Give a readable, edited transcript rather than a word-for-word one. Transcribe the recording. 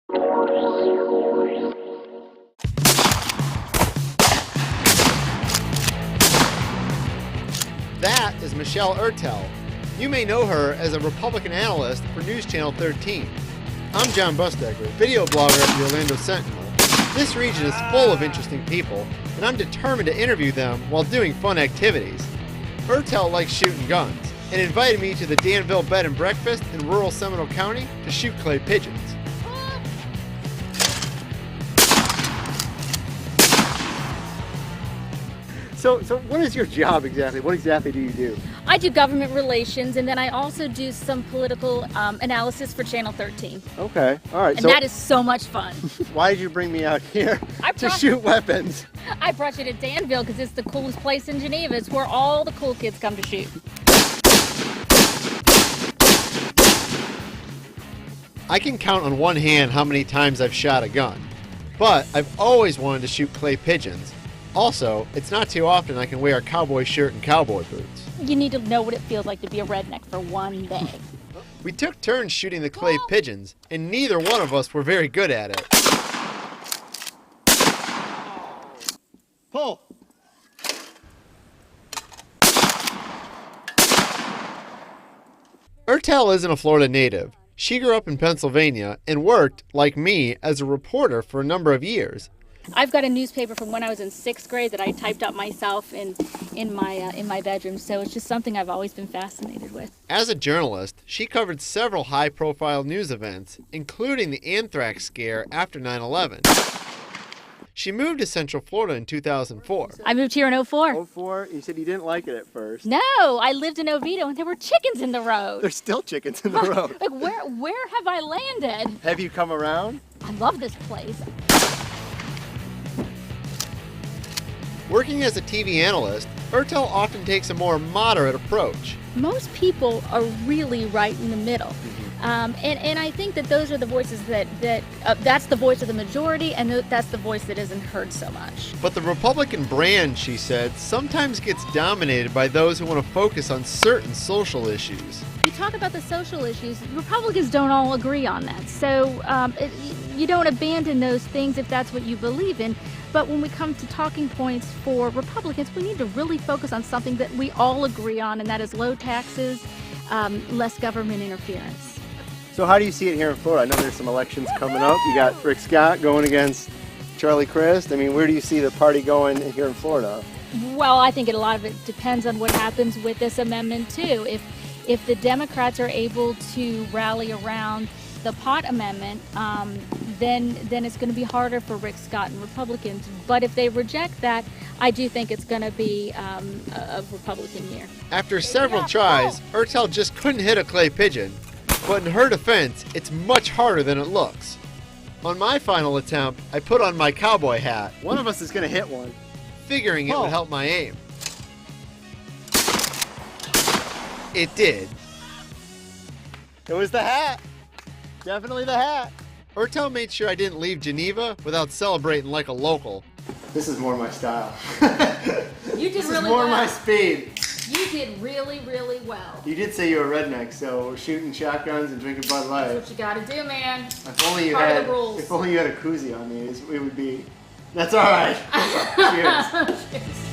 That is Michelle Ertel. You may know her as a Republican analyst for News Channel 13. I'm Jon Busdeker, video blogger at the Orlando Sentinel. This region is full of interesting people, and I'm determined to interview them while doing fun activities. Ertel likes shooting guns and invited me to the Danville Bed and Breakfast in rural Seminole County to shoot clay pigeons. So what is your job exactly? What exactly do you do? I do government relations, and then I also do some political analysis for Channel 13. Okay, all right. And that is so much fun. Why did you bring me out here to shoot weapons? I brought you to Danville because it's the coolest place in Geneva. It's where all the cool kids come to shoot. I can count on one hand how many times I've shot a gun, but I've always wanted to shoot clay pigeons. Also, it's not too often I can wear a cowboy shirt and cowboy boots. You need to know what it feels like to be a redneck for one day. We took turns shooting the clay pigeons, and neither one of us were very good at it. Pull! Ertel isn't a Florida native. She grew up in Pennsylvania and worked, like me, as a reporter for a number of years. I've got a newspaper from when I was in 6th grade that I typed up myself in my bedroom, so it's just something I've always been fascinated with. As a journalist, she covered several high-profile news events, including the anthrax scare after 9/11. She moved to Central Florida in 2004. I moved here in 2004. 04? You said you didn't like it at first. No, I lived in Oviedo, and there were chickens in the road. There's still chickens in the road. Like, where have I landed? Have you come around? I love this place. Working as a TV analyst, Ertel often takes a more moderate approach. Most people are really right in the middle. And I think that those are the voices that's the voice of the majority, and that's the voice that isn't heard so much. But the Republican brand, she said, sometimes gets dominated by those who want to focus on certain social issues. You talk about the social issues, Republicans don't all agree on that. So you don't abandon those things if that's what you believe in. But when we come to talking points for Republicans, we need to really focus on something that we all agree on, and that is low taxes, less government interference. So how do you see it here in Florida? I know there's some elections coming up. You got Rick Scott going against Charlie Crist. I mean, where do you see the party going here in Florida? Well, I think a lot of it depends on what happens with this amendment, too. If the Democrats are able to rally around the pot amendment, then it's going to be harder for Rick Scott and Republicans. But if they reject that, I do think it's going to be a Republican year. After several tries, Ertel just couldn't hit a clay pigeon. But in her defense, it's much harder than it looks. On my final attempt, I put on my cowboy hat. One of us is going to hit one, figuring it would help my aim. It did. It was the hat. Definitely the hat. Ertel made sure I didn't leave Geneva without celebrating like a local. This is more my style. You did this really is more well. my speed. You did really, really well. You did say you were a redneck, so we're shooting shotguns and drinking Bud Light. That's what you gotta do, man. If only you Part had, of the rules. if only you had a koozie on me, it would be. That's all right. Cheers. Cheers.